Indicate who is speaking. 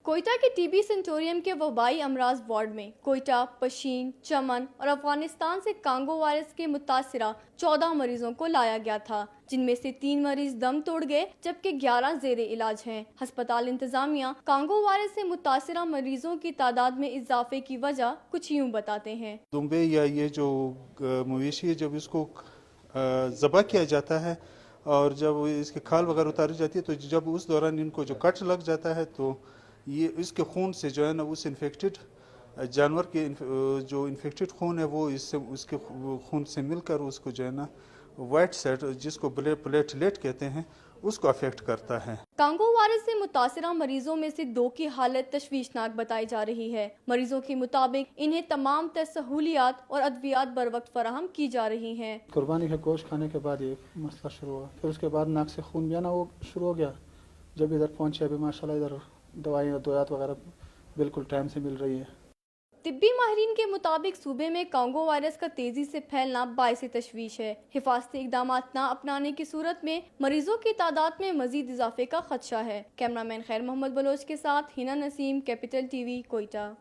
Speaker 1: کوئٹہ کے T B sanatorium کے وبائی امراض وارڈ میں کوئٹہ، پشین، چمن اور افغانستان سے کانگو وائرس کے متاثرہ 14 مریضوں کو لایا گیا تھا، جن میں سے 3 مریض دم توڑ گئے جبکہ 11 زیر علاج ہیں۔ ہسپتال انتظامیہ کانگو وائرس سے متاثرہ مریضوں کی تعداد میں اضافے کی وجہ کچھ یوں بتاتے ہیں۔
Speaker 2: دمبے یا یہ جو مویشی ہے، جب اس کو ذبح کیا جاتا ہے اور جب اس کی کھال وغیرہ اتاری جاتی ہے تو جب اس دوران ان کو جو کٹ لگ جاتا ہے تو یہ اس کے خون سے جو ہے نا اس انفیکٹڈ جانور کے جو انفیکٹڈ خون ہے وہ اس کے خون سے مل کر اس کو جو ہے نا وائٹ سیٹ جس کو پلیٹلیٹ کہتے ہیں اس کو افیکٹ کرتا ہے۔
Speaker 1: کانگو وائرس سے متاثرہ مریضوں میں سے 2 کی حالت تشویشناک بتائی جا رہی ہے۔ مریضوں کے مطابق انہیں تمام سہولیات اور ادویات بروقت فراہم کی جا رہی ہیں۔
Speaker 3: قربانی کا گوشت کھانے کے بعد یہ مسئلہ شروع ہوا، پھر اس کے بعد ناک سے خون بھی آنا وہ شروع ہو گیا۔ جب ادھر پہنچے ابھی ماشاءاللہ ادھر دوائیات وغیرہ بالکل ٹائم سے مل رہی ہے۔
Speaker 1: طبی ماہرین کے مطابق صوبے میں کانگو وائرس کا تیزی سے پھیلنا باعث تشویش ہے۔ حفاظتی اقدامات نہ اپنانے کی صورت میں مریضوں کی تعداد میں مزید اضافے کا خدشہ ہے۔ کیمرہ مین خیر محمد بلوچ کے ساتھ ہنا نسیم، کیپٹل ٹی وی، کوئٹہ۔